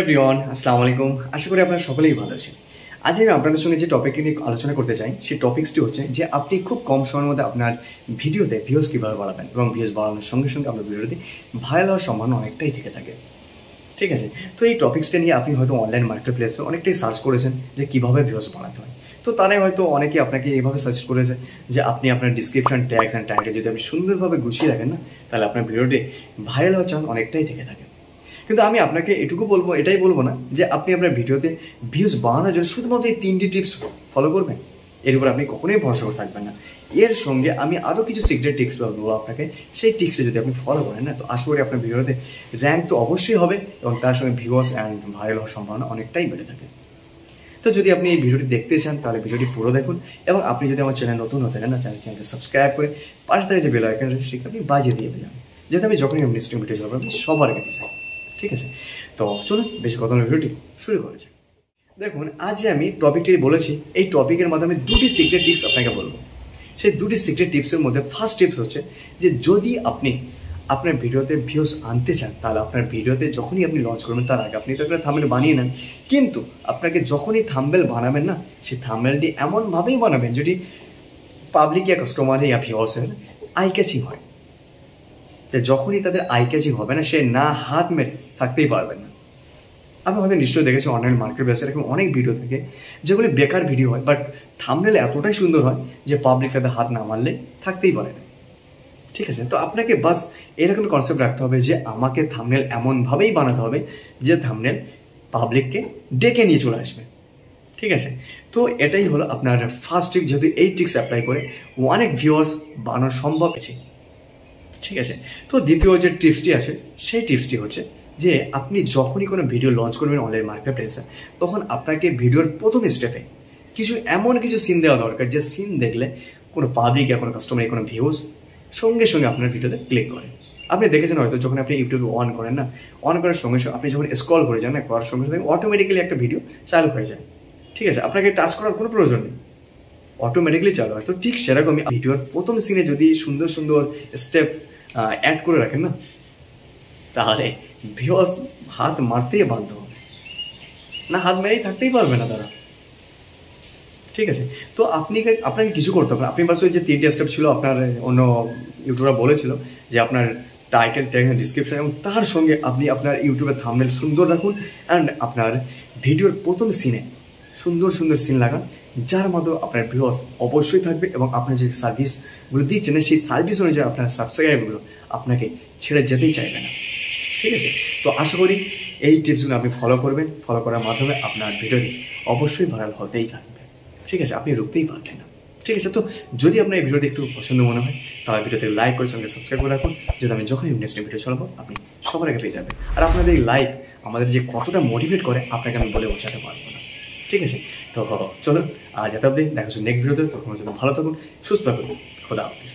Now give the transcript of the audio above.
Everyone, আসসালামু আলাইকুম। আশা করি আপনারা সকলেই ভালো আছেন। আজ আমি আপনাদের সঙ্গে যে টপিকটি নিয়ে আলোচনা করতে চাই সেই টপিকসটি হচ্ছে যে আপনি খুব কম সময়ের মধ্যে আপনার ভিডিওতে ভিউজ কীভাবে বাড়াবেন এবং ভিউজ বাড়ানোর সঙ্গে সঙ্গে আপনার ভিডিওতে ভাইরাল হওয়ার সম্ভাবনা অনেকটাই থেকে থাকে। ঠিক আছে, তো এই টপিক্সটা নিয়ে আপনি হয়তো অনলাইন মার্কেট প্লেসে অনেকটাই সার্চ করেছেন যে কীভাবে ভিউজ বাড়াতে হয়। তো তারাই হয়তো অনেকে আপনাকে এইভাবে সাজেস্ট করেছে যে আপনি আপনার ডিসক্রিপশন ট্যাগস অ্যান্ড টাইটেল যদি আপনি সুন্দরভাবে গুছিয়ে রাখেন না, তাহলে আপনার ভিডিওটি ভাইরাল হওয়ার চান্স অনেকটাই থেকে থাকে। কিন্তু আমি আপনাকে এটুকু বলবো, এটাই বলবো না যে আপনি আপনার ভিডিওতে ভিউজ বাড়ানোর জন্য শুধুমাত্র এই 3টি টিপস ফলো করবেন, এর উপর আপনি কখনোই ভরসা করে থাকবেন না। এর সঙ্গে আমি আরও কিছু সিক্রেট টিপস বলবো আপনাকে। সেই টিপসে যদি আপনি ফলো করেন না, তো আশা করি আপনার ভিডিওতে র্যাঙ্ক তো অবশ্যই হবে এবং তার সঙ্গে ভিউয়ার্স অ্যান্ড ভাইরাল হওয়ার সম্ভাবনা অনেকটাই বেড়ে থাকে। তো যদি আপনি এই ভিডিওটি দেখতে চান তাহলে ভিডিওটি পুরো দেখুন, এবং আপনি যদি আমার চ্যানেল নতুন হতে না, তাহলে চ্যানেলকে সাবস্ক্রাইব করে পাশে থেকে যে বেল আইকন রয়েছে সেটা আপনি বাজিয়ে দিয়ে দিলাম, যেহেতু আমি যখনই ইন্টারেস্টিং ভিডিও চালাবো আপনি সবার আগে চাই। ঠিক আছে, তো চলুন বেশি কথা না, ভিডিওটি শুরু করা যাক। দেখুন, আজ যে আমি টপিকটি বলেছি, এই টপিকের মাধ্যমে 2টি সিক্রেট টিপস আপনাকে বলবো। সেই 2টি সিক্রেট টিপসের মধ্যে ফার্স্ট টিপস হচ্ছে যে যদি আপনি আপনার ভিডিওতে ভিউজ আনতে চান, তাহলে আপনার ভিডিওতে যখনই আপনি লঞ্চ করবেন তার আগে আপনি তো একটা থাম্বনেল বানিয়ে নেন, কিন্তু আপনাকে যখনই থাম্বনেল বানাবেন না, সেই থাম্বনেলটি এমনভাবেই বানাবেন যেটি পাবলিক ইয়া কাস্টমার ইয়া ভিউয়ার্সের আই ক্যাচিং হয়। তো যখনই তাদের আই ক্যাচিং হবে না, সে না হাত মেরে থাকতেই পারবেন না। আপনি হয়তো নিশ্চয়ই দেখেছেন অনলাইন মার্কেট প্লেসে এরকম অনেক ভিডিও থাকে যেগুলি বেকার ভিডিও হয়, বাট থাম্বনেল এতটাই সুন্দর হয় যে পাবলিক তাদের হাত না মারলে থাকতেই পারে না। ঠিক আছে, তো আপনাকে বাস এরকম কনসেপ্ট রাখতে হবে যে আমাকে থাম্বনেল এমনভাবেই বানাতে হবে যে থাম্বনেল পাবলিককে ডেকে নিয়ে চলে আসবে। ঠিক আছে, তো এটাই হলো আপনার ফার্স্ট ট্রিক। যেহেতু এই ট্রিক্স অ্যাপ্লাই করে অনেক ভিউয়ার্স বানানো সম্ভব আছে। ঠিক আছে, তো দ্বিতীয় যে টিপসটি আছে সেই টিপসটি হচ্ছে যে আপনি যখনই কোনো ভিডিও লঞ্চ করবেন অনলাইন মার্কেট প্লেসে, তখন আপনাকে ভিডিওর প্রথম স্টেপে এমন কিছু সিন দেওয়া দরকার যে সিন দেখলে কোনো পাবলিক বা কোনো কাস্টমার কোনো ভিউজ সঙ্গে সঙ্গে আপনার ভিডিওতে ক্লিক করে। আপনি দেখেছেন হয়তো যখন আপনি ইউটিউবে অন করেন না, অন করার সঙ্গে সঙ্গে আপনি যখন স্ক্রল করে যান না, করার সঙ্গে সঙ্গে অটোমেটিক্যালি একটা ভিডিও চালু হয়ে যায়। ঠিক আছে, আপনাকে টাচ করার কোনো প্রয়োজন নেই, অটোমেটিক্যালি চালু হয়। তো ঠিক সেরকমই ভিডিওর প্রথম সিনে যদি সুন্দর সুন্দর স্টেপ অ্যাড করে রাখেন না, তাহলে ভিউয়ার্স হাত মারতেই বাধ্য হবে, না হাত মেরেই থাকতেই পারবে না তারা। ঠিক আছে, তো আপনাকে কিছু করতে হবে। আপনি বাস ওই যে 3টি স্টেপ ছিল আপনার অন্য ইউটিউবার বলেছিল যে আপনার টাইটেল, ট্যাগ, ডিসক্রিপশন এবং তার সঙ্গে আপনি আপনার ইউটিউবের থাম্বনেল সুন্দর রাখুন, অ্যান্ড আপনার ভিডিওর প্রথম সিনে সুন্দর সুন্দর সিন লাগান, যার মাধ্যমে আপনার ভিউয়ার্স অবশ্যই থাকবে এবং আপনার যে সার্ভিসগুলো দিচ্ছেন সেই সার্ভিস অনুযায়ী আপনার সাবস্ক্রাইবারগুলো আপনাকে ছেড়ে যেতেই চাইবে না। ঠিক আছে, তো আশা করি এই টিপসগুলো আপনি ফলো করবেন। ফলো করার মাধ্যমে আপনার ভিডিওটি অবশ্যই ভাইরাল হতেই থাকবে। ঠিক আছে, আপনি রুখতেই পারবেন না। ঠিক আছে, তো যদি আপনার এই ভিডিওটি একটু পছন্দ মনে হয় তাহলে ভিডিওতে লাইক করে সঙ্গে সাবস্ক্রাইব করে রাখুন, যদি আমি যখনই নেক্সট ভিডিও চালাবো আপনি সবার আগে পেয়ে যাবেন। আর আপনাদের এই লাইক আমাদের যে কতটা মোটিভেট করে আপনাকে আমি বলে বোঝাতে পারবো না। ঠিক আছে, তো চলুন আজ এত অবধি, দেখা হচ্ছে নেক্সট ভিডিওতে। তখন ভালো থাকুন, সুস্থ থাকুন, খোদা হাফেজ।